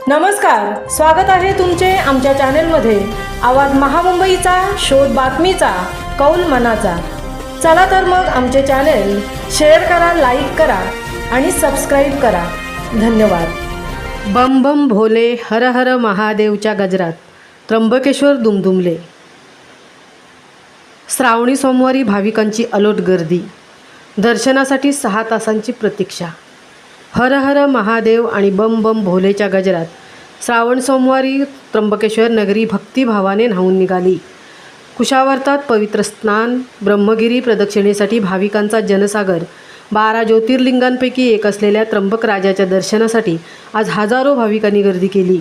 नमस्कार, स्वागत आहे तुमचे आमच्या चॅनेलमध्ये। आवाज महामुंबईचा, शोध बातमीचा, कौल मनाचा। चला तर मग आमचे चॅनेल शेअर करा, लाईक करा आणि सबस्क्राईब करा। धन्यवाद। बम बम भोले, हर हर महादेवच्या गजरात त्र्यंबकेश्वर दुमदुमले। श्रावणी सोमवारी भाविकांची अलोट गर्दी, दर्शनासाठी 6 तासांची प्रतीक्षा। हर हर महादेव आणि बम बम भोलेच्या गजरात श्रावण सोमवारी त्र्यंबकेश्वर नगरी भक्तिभावाने न्हावून निघाली। कुशावर्तात पवित्र स्नान, ब्रह्मगिरी प्रदक्षिणेसाठी भाविकांचा जनसागर। 12 ज्योतिर्लिंगांपैकी एक असलेल्या त्र्यंबकराजाच्या दर्शनासाठी आज हजारो भाविकांनी गर्दी केली।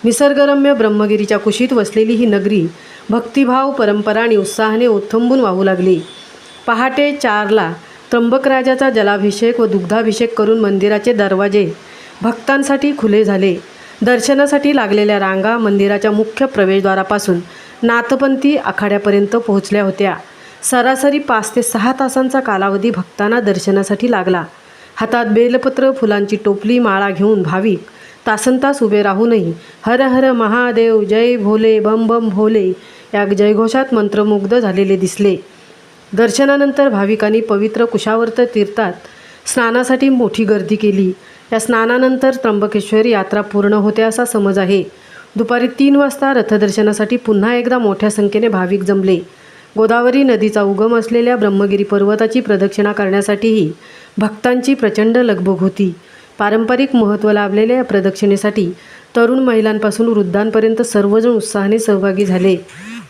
निसर्गरम्य ब्रह्मगिरीच्या कुशीत वसलेली ही नगरी भक्तिभाव, परंपरा आणि उत्साहाने ओथंबून वाहू लागली। पहाटे 4ला त्र्यंबकराजाचा जलाभिषेक व दुग्धाभिषेक करून मंदिराचे दरवाजे भक्तांसाठी खुले झाले। दर्शनासाठी लागलेल्या रांगा मंदिराच्या मुख्य प्रवेशद्वारापासून नाथपंथी आखाड्यापर्यंत पोहोचल्या होत्या। सरासरी 5 ते 6 तासांचा कालावधी भक्तांना दर्शनासाठी लागला। हातात बेलपत्र, फुलांची टोपली, माळा घेऊन भाविक तासनतास उभे राहूनही हर हर महादेव, जय भोले, बम बम भोले या जयघोषात मंत्रमुग्ध झालेले दिसले। दर्शनानंतर भाविकांनी पवित्र कुशावर्त तीर्थात स्नानासाठी मोठी गर्दी केली। या स्नानानंतर त्र्यंबकेश्वर यात्रा पूर्ण होते असा समज आहे। दुपारी 3 वाजता रथदर्शनासाठी पुन्हा एकदा मोठ्या संख्येने भाविक जमले। गोदावरी नदीचा उगम असलेल्या ब्रह्मगिरी पर्वताची प्रदक्षिणा करण्यासाठीही भक्तांची प्रचंड लगबग होती। पारंपरिक महत्त्व लाभलेल्या या प्रदक्षिणेसाठी तरुण महिलांपासून वृद्धांपर्यंत सर्वजण उत्साहाने सहभागी झाले।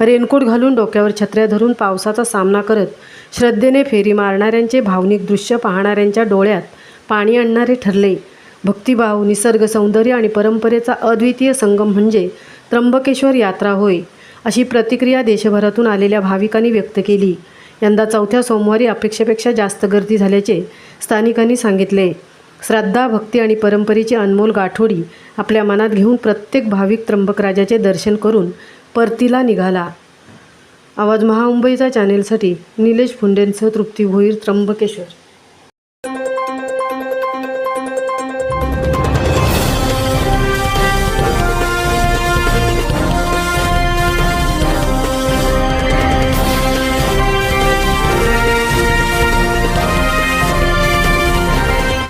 रेनकोट घालून, डोक्यावर छत्र्या धरून पावसाचा सामना करत श्रद्धेने फेरी मारणाऱ्यांचे भावनिक दृश्य पाहणाऱ्यांच्या डोळ्यात पाणी आणणारे ठरले। भक्तिभाव, निसर्ग सौंदर्य आणि परंपरेचा अद्वितीय संगम म्हणजे त्र्यंबकेश्वर यात्रा होय, अशी प्रतिक्रिया देशभरातून आलेल्या भाविकांनी व्यक्त केली। यंदा 4थ्या सोमवारी अपेक्षेपेक्षा जास्त गर्दी झाल्याचे स्थानिकांनी सांगितले। श्रद्धा, भक्ती आणि परंपरेची अनमोल गाठोडी आपल्या मनात घेऊन प्रत्येक भाविक त्र्यंबकराजाचे दर्शन करून परतीला निघाला। आवाज महामुंबईचा चॅनेलसाठी निलेश फुंडेंसह तृप्ती भोईर, त्र्यंबकेश्वर।